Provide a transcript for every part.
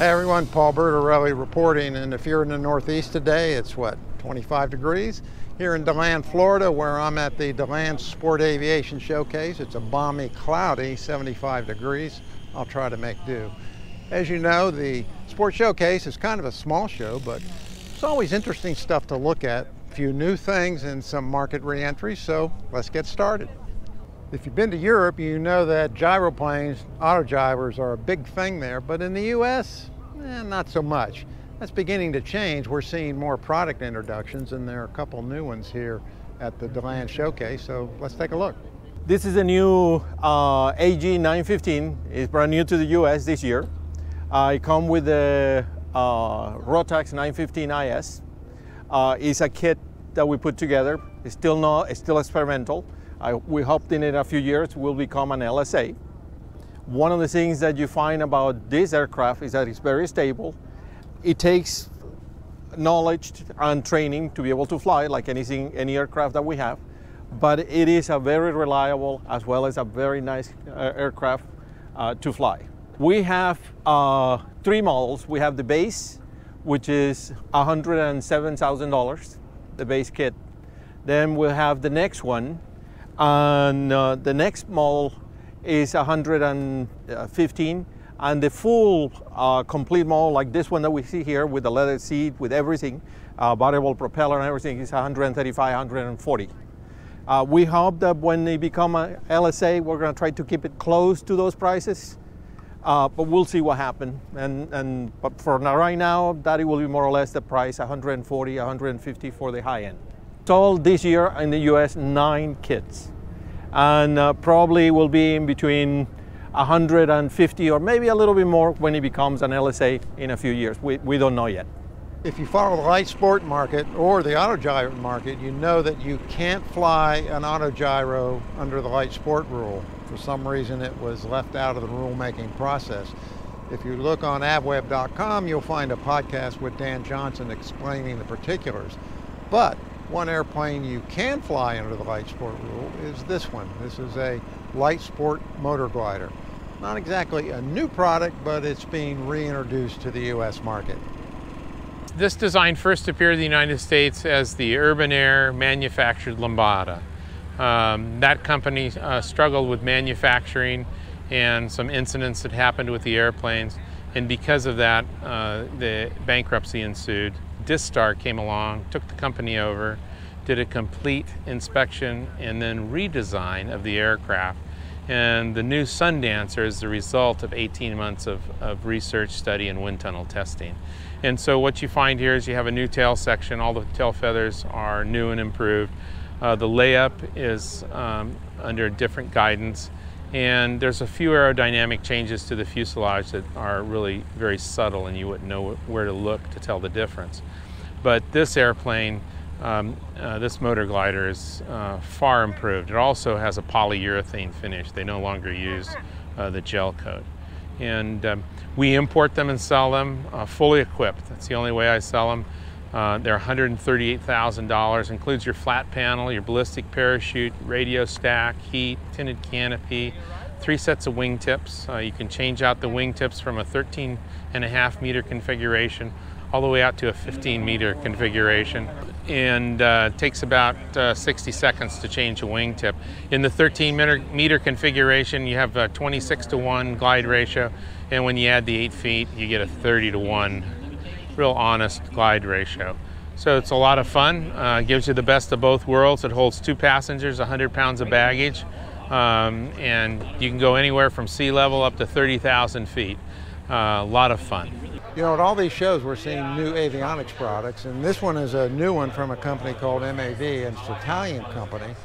Hey everyone, Paul Bertorelli reporting, and if you're in the Northeast today, it's what, 25 degrees? Here in DeLand, Florida, where I'm at the DeLand Sport Aviation Showcase. It's a balmy, cloudy 75 degrees. I'll try to make do. As you know, the Sport Showcase is kind of a small show, but it's always interesting stuff to look at. A few new things and some market re-entries, so let's get started. If you've been to Europe, you know that gyroplanes, autogyrors, are a big thing there, but in the US, not so much. That's beginning to change. We're seeing more product introductions, and there are a couple new ones here at the DeLand Showcase, so let's take a look. This is a new AG 915. It's brand new to the US this year. It comes with the Rotax 915 IS. It's a kit that we put together. It's still experimental. We hoped in it a few years will become an LSA. One of the things that you find about this aircraft is that it's very stable. It takes knowledge and training to be able to fly like any aircraft that we have, but it is a very reliable as well as a very nice aircraft to fly. We have 3 models. We have the base, which is $107,000, the base kit. Then we'll have the next one, and the next model is 115, and the full complete model, like this one that we see here with the leather seat, with everything, variable propeller and everything, is 135, 140. We hope that when they become a LSA, we're going to try to keep it close to those prices, but we'll see what happens. But for now, right now, that will be more or less the price, 140, 150 for the high end. Sold this year in the US 9 kits, and probably will be in between 150 or maybe a little bit more when it becomes an LSA in a few years. We don't know yet. If you follow the light sport market or the autogyro market, you know that you can't fly an autogyro under the light sport rule. For some reason it was left out of the rulemaking process. If you look on avweb.com, you'll find a podcast with Dan Johnson explaining the particulars. But one airplane you can fly under the light sport rule is this one. This is a light sport motor glider. Not exactly a new product, but it's being reintroduced to the US market. This design first appeared in the United States as the Urban Air manufactured Lambada. That company struggled with manufacturing and some incidents that happened with the airplanes, and because of that, the bankruptcy ensued. Distar came along, took the company over, did a complete inspection and then redesign of the aircraft. And the new Sundancer is the result of 18 months of research, study, and wind tunnel testing. And so what you find here is you have a new tail section. All the tail feathers are new and improved. The layup is under different guidance. And there's a few aerodynamic changes to the fuselage that are really very subtle, and you wouldn't know where to look to tell the difference. But this airplane, this motor glider, is far improved. It also has a polyurethane finish. They no longer use the gel coat. And we import them and sell them fully equipped. That's the only way I sell them. They're $138,000, includes your flat panel, your ballistic parachute, radio stack, heat, tinted canopy, 3 sets of wingtips. You can change out the wingtips from a 13.5 meter configuration all the way out to a 15 meter configuration, and takes about 60 seconds to change a wingtip. In the 13 meter configuration, you have a 26:1 glide ratio, and when you add the 8 feet, you get a 30:1. Real honest glide ratio. So it's a lot of fun. Gives you the best of both worlds. It holds 2 passengers, 100 pounds of baggage, and you can go anywhere from sea level up to 30,000 feet. A lot of fun. You know, at all these shows we're seeing new avionics products, and this one is a new one from a company called MAV, and it's an Italian company.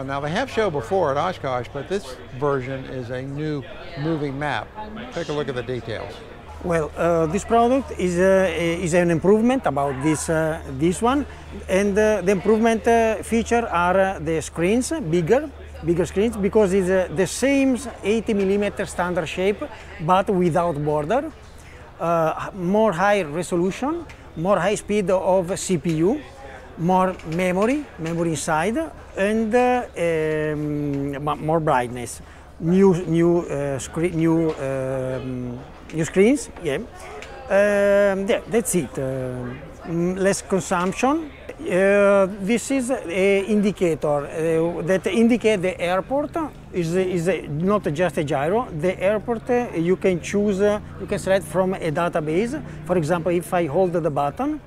Now they have shown before at Oshkosh, but this version is a new moving map. Take a look at the details. Well, this product is an improvement about this one, and the improvement feature are the screens, bigger screens, because it's the same 80mm standard shape, but without border, more high resolution, more high speed of CPU, more memory inside, and more brightness. New screens, yeah. Yeah, that's it. Less consumption. This is an indicator that indicates the airport is not just a gyro. The airport you can choose, you can select from a database. For example, if I hold the button,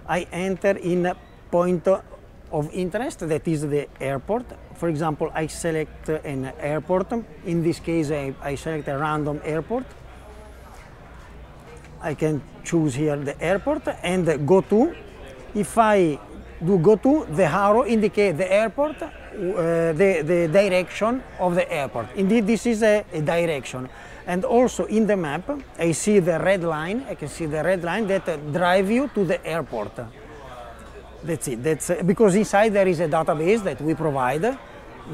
I enter in a point of interest, that is the airport. For example, I select an airport. In this case, I select a random airport. I can choose here the airport and go to. If I do go to, the arrow indicates the airport, the direction of the airport. Indeed, this is a direction. And also in the map, I see the red line. I can see the red line that drives you to the airport. That's it. That's because inside there is a database that we provide.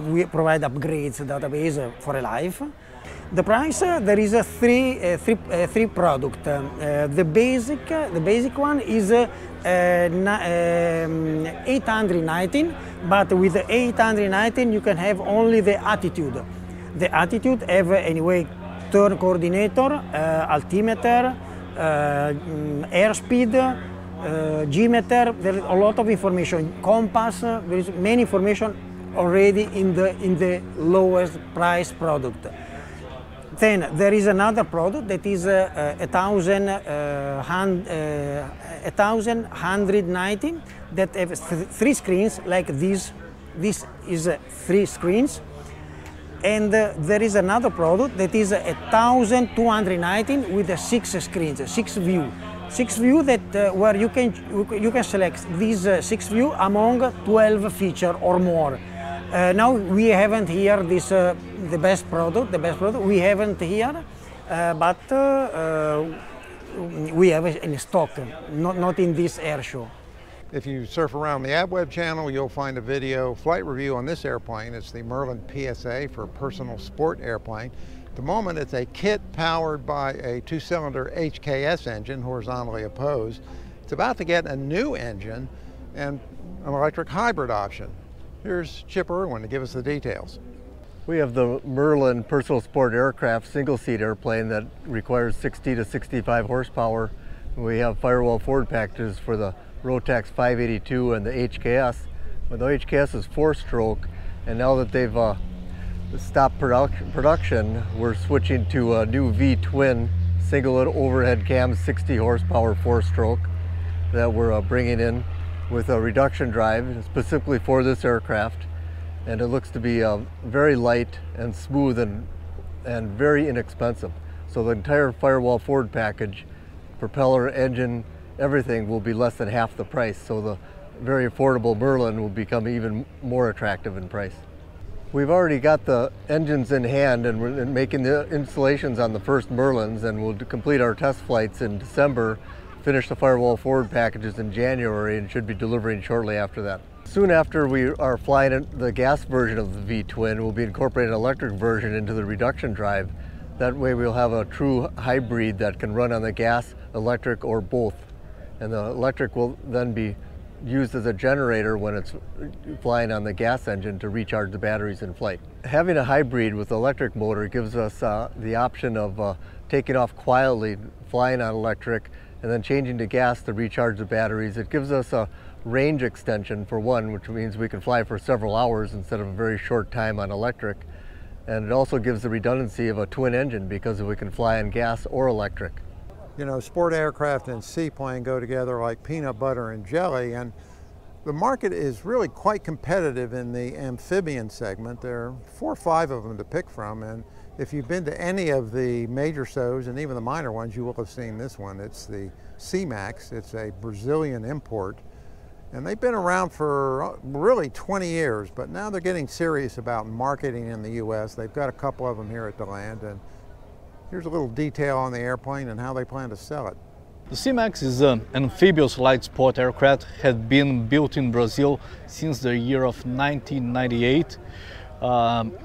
We provide upgrades database for a life. The price, there is a three product. The basic one is 819, but with the 819 you can have only the attitude. The attitude have anyway turn coordinator, altimeter, airspeed, G-meter. There is a lot of information. Compass. There is many information already in the lowest price product. Then there is another product that is 1190 that have three screens like this. This is 3 screens. And there is another product that is 1219 with 6 screens, 6 view. 6 view that where you can select these 6 view among 12 feature or more. Now we haven't here this the best product we haven't here, but we have it in stock, not in this air show. If you surf around the AbWeb channel, you'll find a video flight review on this airplane. It's the Merlin PSA for personal sport airplane. At the moment, it's a kit powered by a 2-cylinder HKS engine, horizontally opposed. It's about to get a new engine and an electric hybrid option. Here's Chip Irwin to give us the details. We have the Merlin personal sport aircraft single-seat airplane that requires 60 to 65 horsepower. We have firewall forward packages for the Rotax 582 and the HKS. But the HKS is 4-stroke, and now that they've stopped production, we're switching to a new V-twin single overhead cam 60 horsepower 4-stroke that we're bringing in with a reduction drive specifically for this aircraft. And it looks to be very light and smooth and very inexpensive. So the entire firewall forward package, propeller, engine, everything will be less than half the price. So the very affordable Merlin will become even more attractive in price. We've already got the engines in hand and we're making the installations on the first Merlins, and we'll complete our test flights in December, finish the firewall forward packages in January, and should be delivering shortly after that. Soon after we are flying the gas version of the V-twin, we'll be incorporating an electric version into the reduction drive. That way we'll have a true hybrid that can run on the gas, electric, or both. And the electric will then be used as a generator when it's flying on the gas engine to recharge the batteries in flight. Having a hybrid with electric motor gives us the option of taking off quietly, flying on electric, and then changing to gas to recharge the batteries. It gives us a range extension for one, which means we can fly for several hours instead of a very short time on electric. And it also gives the redundancy of a twin engine because we can fly on gas or electric. You know, sport aircraft and seaplane go together like peanut butter and jelly, and the market is really quite competitive in the amphibian segment. There are 4 or 5 of them to pick from, and if you've been to any of the major shows and even the minor ones, you will have seen this one. It's the CMAX. It's a Brazilian import, and they've been around for really 20 years, but now they're getting serious about marketing in the US. They've got a couple of them here at DeLand, and here's a little detail on the airplane and how they plan to sell it. The CMAX is an amphibious light sport aircraft, had been built in Brazil since the year of 1998.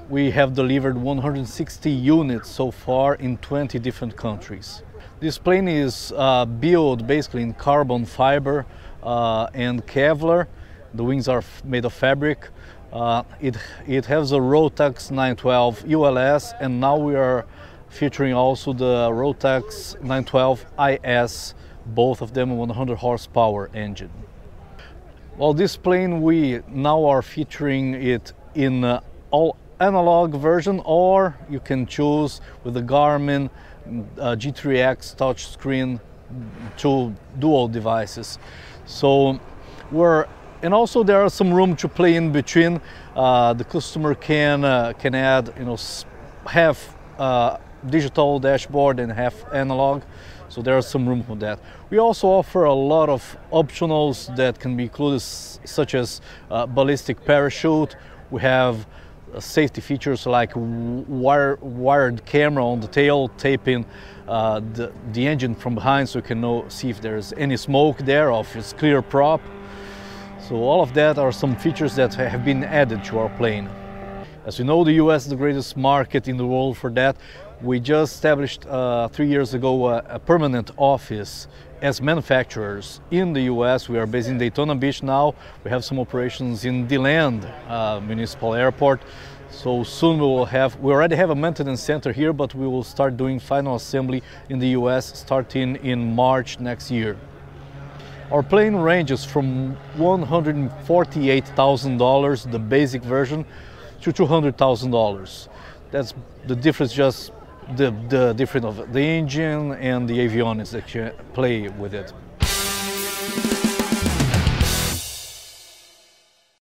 We have delivered 160 units so far in 20 different countries. This plane is built basically in carbon fiber and Kevlar. The wings are made of fabric. It has a Rotax 912 ULS, and now we are featuring also the Rotax 912 IS, both of them 100 horsepower engine. Well, this plane we now are featuring it in all analog version, or you can choose with the Garmin G3X touchscreen, two dual devices. So and also there are some room to play in between. The customer can add, half digital dashboard and half analog. So there is some room for that. We also offer a lot of optionals that can be included, such as ballistic parachute. We have safety features like wired camera on the tail, taping the engine from behind, so you can see if there's any smoke there or if it's clear prop. So all of that are some features that have been added to our plane. As you know, the US is the greatest market in the world for that. We just established 3 years ago a permanent office as manufacturers in the US. We are based in Daytona Beach now. We have some operations in DeLand Municipal Airport. So soon we already have a maintenance center here, but we will start doing final assembly in the US starting in March next year. Our plane ranges from $148,000, the basic version, to $200,000. That's the difference, just the difference of the engine and the avionics that you play with it.